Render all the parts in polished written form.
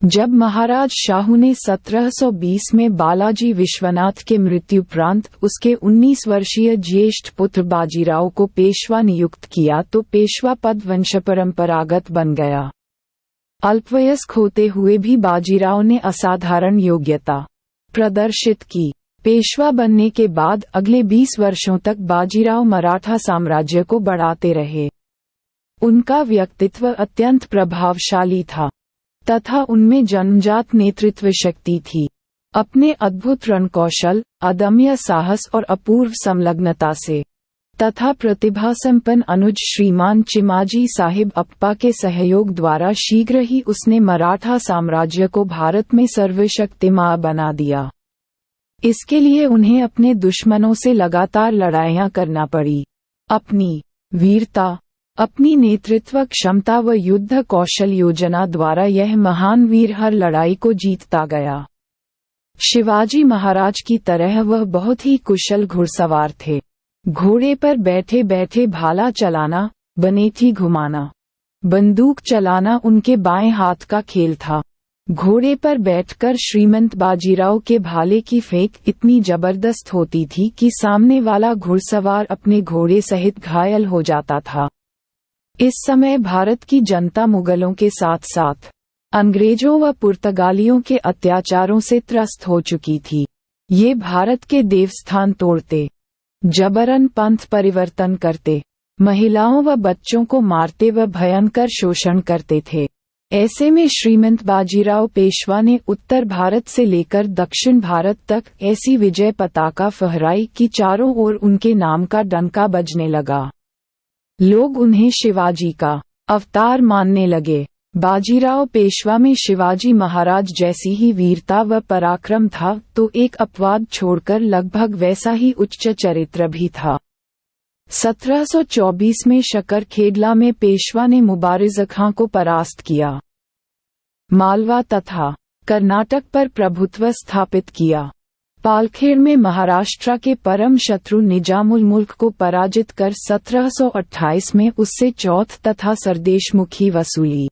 जब महाराज शाहू ने 1720 में बालाजी विश्वनाथ के मृत्युपरांत उसके 19 वर्षीय ज्येष्ठ पुत्र बाजीराव को पेशवा नियुक्त किया तो पेशवा पद वंशपरंपरागत बन गया। अल्पवयस्क होते हुए भी बाजीराव ने असाधारण योग्यता प्रदर्शित की। पेशवा बनने के बाद अगले 20 वर्षों तक बाजीराव मराठा साम्राज्य को बढ़ाते रहे। उनका व्यक्तित्व अत्यंत प्रभावशाली था तथा उनमें जन्मजात नेतृत्व शक्ति थी। अपने अद्भुत रणकौशल, अदम्य साहस और अपूर्व संलग्नता से तथा प्रतिभा संपन्न अनुज श्रीमान चिमाजी साहिब अप्पा के सहयोग द्वारा शीघ्र ही उसने मराठा साम्राज्य को भारत में सर्वशक्तिमान बना दिया। इसके लिए उन्हें अपने दुश्मनों से लगातार लड़ाइयां करना पड़ी। अपनी वीरता, अपनी नेतृत्व क्षमता व युद्ध कौशल योजना द्वारा यह महान वीर हर लड़ाई को जीतता गया। शिवाजी महाराज की तरह वह बहुत ही कुशल घुड़सवार थे। घोड़े पर बैठे बैठे भाला चलाना, बनेठी घुमाना, बंदूक चलाना उनके बाएं हाथ का खेल था। घोड़े पर बैठकर श्रीमंत बाजीराव के भाले की फेंक इतनी जबरदस्त होती थी कि सामने वाला घुड़सवार अपने घोड़े सहित घायल हो जाता था। इस समय भारत की जनता मुगलों के साथ साथ अंग्रेजों व पुर्तगालियों के अत्याचारों से त्रस्त हो चुकी थी। ये भारत के देवस्थान तोड़ते, जबरन पंथ परिवर्तन करते, महिलाओं व बच्चों को मारते व भयंकर शोषण करते थे। ऐसे में श्रीमंत बाजीराव पेशवा ने उत्तर भारत से लेकर दक्षिण भारत तक ऐसी विजय पताका फहराई कि चारों ओर उनके नाम का डंका बजने लगा। लोग उन्हें शिवाजी का अवतार मानने लगे। बाजीराव पेशवा में शिवाजी महाराज जैसी ही वीरता व पराक्रम था तो एक अपवाद छोड़कर लगभग वैसा ही उच्च चरित्र भी था। 1724 में शकरखेडला में पेशवा ने मुबारिज़ खां को परास्त किया। मालवा तथा कर्नाटक पर प्रभुत्व स्थापित किया। पालखेड़ में महाराष्ट्र के परम शत्रु निजामुल मुल्क को पराजित कर 1728 में उससे चौथ तथा सरदेशमुखी वसूली।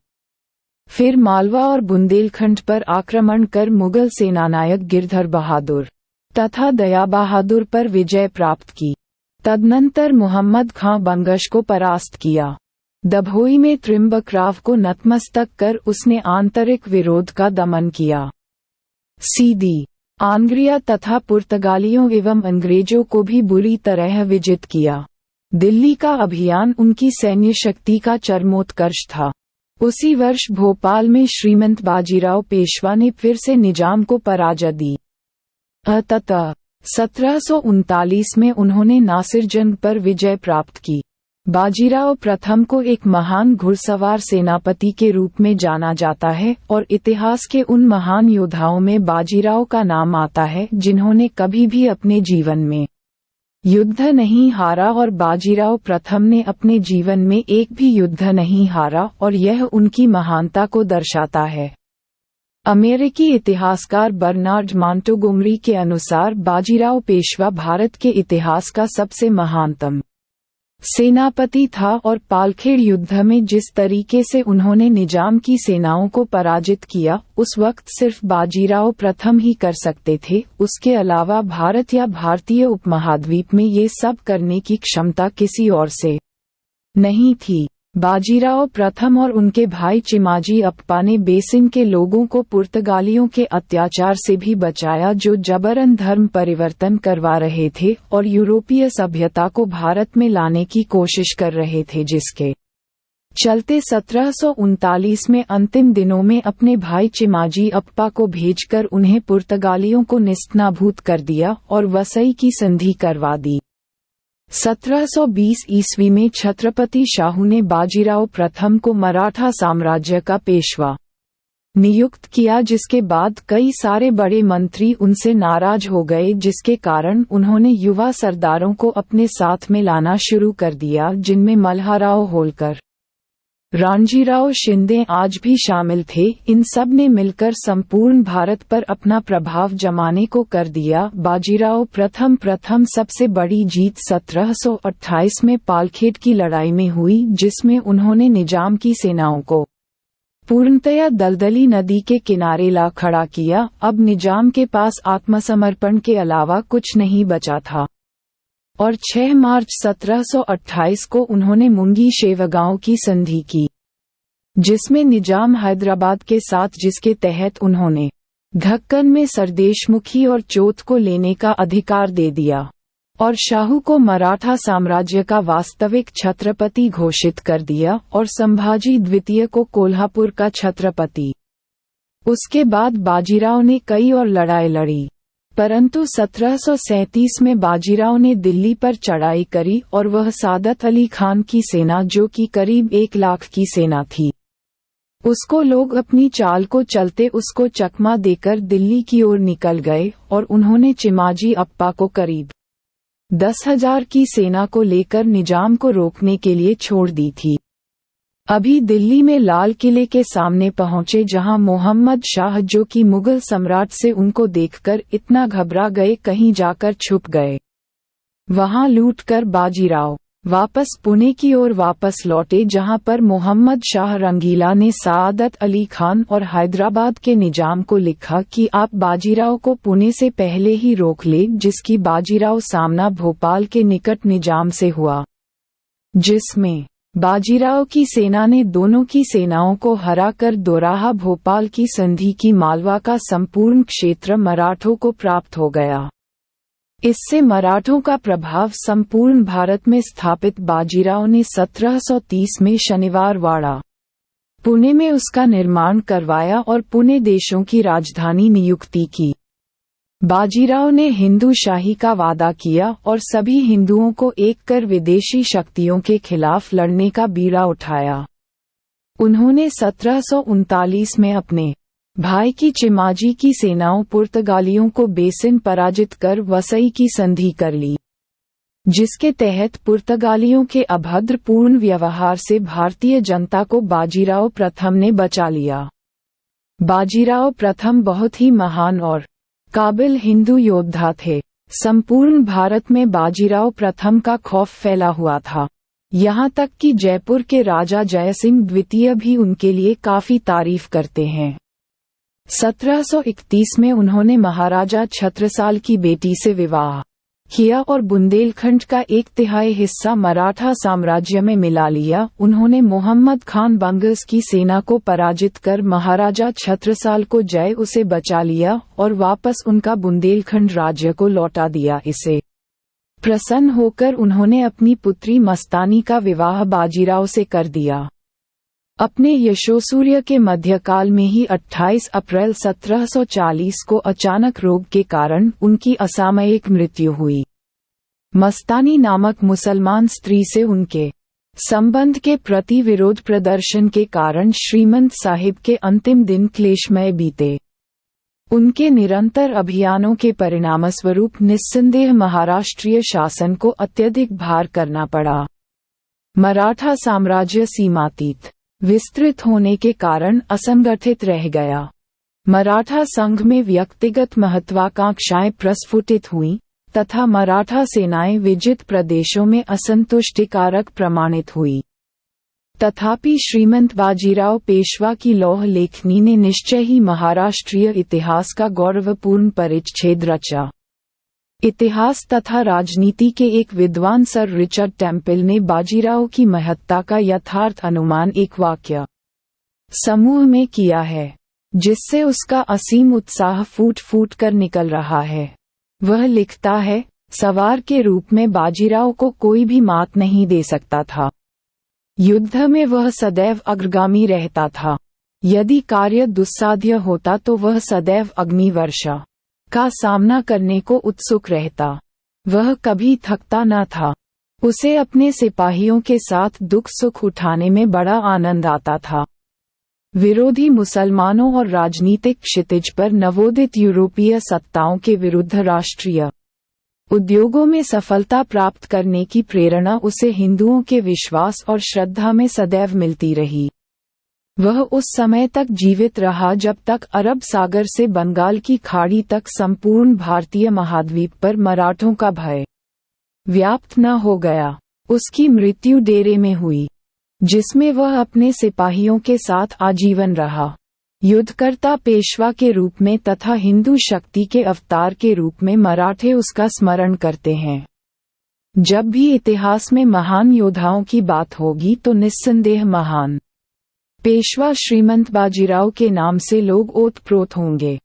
फिर मालवा और बुंदेलखंड पर आक्रमण कर मुगल सेनानायक गिरधर बहादुर तथा दया बहादुर पर विजय प्राप्त की। तदनंतर मुहम्मद खां बंगश को परास्त किया। दभोई में त्रिम्बकराव को नतमस्तक कर उसने आंतरिक विरोध का दमन किया। सीधी आंग्रिया तथा पुर्तगालियों एवं अंग्रेजों को भी बुरी तरह विजित किया। दिल्ली का अभियान उनकी सैन्य शक्ति का चरमोत्कर्ष था। उसी वर्ष भोपाल में श्रीमंत बाजीराव पेशवा ने फिर से निजाम को पराजय दी। अतः 1739 में उन्होंने नासिरजंग पर विजय प्राप्त की। बाजीराव प्रथम को एक महान घुड़सवार सेनापति के रूप में जाना जाता है और इतिहास के उन महान योद्धाओं में बाजीराव का नाम आता है जिन्होंने कभी भी अपने जीवन में युद्ध नहीं हारा और बाजीराव प्रथम ने अपने जीवन में एक भी युद्ध नहीं हारा और यह उनकी महानता को दर्शाता है। अमेरिकी इतिहासकार बर्नार्ड मॉन्टगोमरी के अनुसार बाजीराव पेशवा भारत के इतिहास का सबसे महानतम सेनापति था और पालखेड़ युद्ध में जिस तरीके से उन्होंने निजाम की सेनाओं को पराजित किया उस वक्त सिर्फ बाजीराव प्रथम ही कर सकते थे। उसके अलावा भारत या भारतीय उपमहाद्वीप में ये सब करने की क्षमता किसी और से नहीं थी। बाजीराव प्रथम और उनके भाई चिमाजी अप्पा ने बेसिन के लोगों को पुर्तगालियों के अत्याचार से भी बचाया जो जबरन धर्म परिवर्तन करवा रहे थे और यूरोपीय सभ्यता को भारत में लाने की कोशिश कर रहे थे, जिसके चलते 1739 में अंतिम दिनों में अपने भाई चिमाजी अप्पा को भेजकर उन्हें पुर्तगालियों को नेस्तनाबूद कर दिया और वसई की संधि करवा दी। 1720 ईस्वी में छत्रपति शाहू ने बाजीराव प्रथम को मराठा साम्राज्य का पेशवा नियुक्त किया, जिसके बाद कई सारे बड़े मंत्री उनसे नाराज हो गए, जिसके कारण उन्होंने युवा सरदारों को अपने साथ में लाना शुरू कर दिया, जिनमें मल्हाराव होलकर, रणजीराव शिंदे आज भी शामिल थे। इन सब ने मिलकर संपूर्ण भारत पर अपना प्रभाव जमाने को कर दिया। बाजीराव प्रथम सबसे बड़ी जीत 1728 में पालखेड़ की लड़ाई में हुई, जिसमें उन्होंने निजाम की सेनाओं को पूर्णतया दलदली नदी के किनारे ला खड़ा किया। अब निजाम के पास आत्मसमर्पण के अलावा कुछ नहीं बचा था और 6 मार्च 1728 को उन्होंने मुंगी शेवगांव की संधि की, जिसमें निजाम हैदराबाद के साथ, जिसके तहत उन्होंने ढक्कन में सरदेशमुखी और चोत को लेने का अधिकार दे दिया और शाहू को मराठा साम्राज्य का वास्तविक छत्रपति घोषित कर दिया और संभाजी द्वितीय को कोल्हापुर का छत्रपति। उसके बाद बाजीराव ने कई और लड़ाई लड़ी, परंतु 1737 में बाजीराव ने दिल्ली पर चढ़ाई करी और वह सादत अली खान की सेना, जो कि करीब 1 लाख की सेना थी, उसको लोग अपनी चाल को चलते उसको चकमा देकर दिल्ली की ओर निकल गए और उन्होंने चिमाजी अप्पा को करीब 10,000 की सेना को लेकर निजाम को रोकने के लिए छोड़ दी थी। अभी दिल्ली में लाल किले के सामने पहुंचे, जहां मोहम्मद शाह, जो कि मुगल सम्राट से उनको देखकर इतना घबरा गए, कहीं जाकर छुप गए। वहां लूटकर बाजीराव वापस पुणे की ओर वापस लौटे, जहां पर मोहम्मद शाह रंगीला ने सादत अली खान और हैदराबाद के निजाम को लिखा कि आप बाजीराव को पुणे से पहले ही रोक ले, जिसकी बाजीराव सामना भोपाल के निकट निजाम से हुआ, जिसमें बाजीराव की सेना ने दोनों की सेनाओं को हराकर दोराहा भोपाल की संधि की। मालवा का संपूर्ण क्षेत्र मराठों को प्राप्त हो गया। इससे मराठों का प्रभाव संपूर्ण भारत में स्थापित। बाजीराव ने 1730 में शनिवार वाड़ा पुणे में उसका निर्माण करवाया और पुणे देशों की राजधानी नियुक्ति की। बाजीराव ने हिंदू शाही का वादा किया और सभी हिंदुओं को एक कर विदेशी शक्तियों के खिलाफ लड़ने का बीड़ा उठाया। उन्होंने 1739 में अपने भाई की चिमाजी की सेनाओं पुर्तगालियों को बेसिन पराजित कर वसई की संधि कर ली, जिसके तहत पुर्तगालियों के अभद्रपूर्ण व्यवहार से भारतीय जनता को बाजीराव प्रथम ने बचा लिया। बाजीराव प्रथम बहुत ही महान और काबिल हिंदू योद्धा थे। संपूर्ण भारत में बाजीराव प्रथम का खौफ फैला हुआ था, यहाँ तक कि जयपुर के राजा जयसिंह द्वितीय भी उनके लिए काफी तारीफ करते हैं। 1731 में उन्होंने महाराजा छत्रसाल की बेटी से विवाह किया और बुंदेलखंड का 1/3 हिस्सा मराठा साम्राज्य में मिला लिया। उन्होंने मोहम्मद खान बंगस की सेना को पराजित कर महाराजा छत्रसाल को जय उसे बचा लिया और वापस उनका बुंदेलखंड राज्य को लौटा दिया। इसे प्रसन्न होकर उन्होंने अपनी पुत्री मस्तानी का विवाह बाजीराव से कर दिया। अपने यशोसूर्य के मध्यकाल में ही 28 अप्रैल 1740 को अचानक रोग के कारण उनकी असामयिक मृत्यु हुई। मस्तानी नामक मुसलमान स्त्री से उनके संबंध के प्रति विरोध प्रदर्शन के कारण श्रीमंत साहिब के अंतिम दिन क्लेशमय बीते। उनके निरंतर अभियानों के परिणामस्वरूप निस्संदेह महाराष्ट्रीय शासन को अत्यधिक भार करना पड़ा। मराठा साम्राज्य सीमातीत विस्तृत होने के कारण असंगठित रह गया। मराठा संघ में व्यक्तिगत महत्वाकांक्षाएं प्रस्फुटित हुईं तथा मराठा सेनाएं विजित प्रदेशों में असंतुष्टिकारक प्रमाणित हुई। तथापि श्रीमंत बाजीराव पेशवा की लौह लेखनी ने निश्चय ही महाराष्ट्रीय इतिहास का गौरवपूर्ण परिच्छेद रचा। इतिहास तथा राजनीति के एक विद्वान सर रिचर्ड टेम्पल ने बाजीराव की महत्ता का यथार्थ अनुमान एक वाक्य समूह में किया है, जिससे उसका असीम उत्साह फूट फूट कर निकल रहा है। वह लिखता है, सवार के रूप में बाजीराव को कोई भी मात नहीं दे सकता था। युद्ध में वह सदैव अग्रगामी रहता था। यदि कार्य दुस्साध्य होता तो वह सदैव अग्निवर्षा का सामना करने को उत्सुक रहता। वह कभी थकता न था। उसे अपने सिपाहियों के साथ दुख सुख उठाने में बड़ा आनंद आता था। विरोधी मुसलमानों और राजनीतिक क्षितिज पर नवोदित यूरोपीय सत्ताओं के विरुद्ध राष्ट्रीय उद्योगों में सफलता प्राप्त करने की प्रेरणा उसे हिंदुओं के विश्वास और श्रद्धा में सदैव मिलती रही। वह उस समय तक जीवित रहा जब तक अरब सागर से बंगाल की खाड़ी तक संपूर्ण भारतीय महाद्वीप पर मराठों का भय व्याप्त न हो गया। उसकी मृत्यु डेरे में हुई। जिसमें वह अपने सिपाहियों के साथ आजीवन रहा। युद्धकर्ता पेशवा के रूप में तथा हिंदू शक्ति के अवतार के रूप में मराठे उसका स्मरण करते हैं। जब भी इतिहास में महान योद्धाओं की बात होगी तो निस्संदेह महान पेशवा श्रीमंत बाजीराव के नाम से लोग ओतप्रोत होंगे।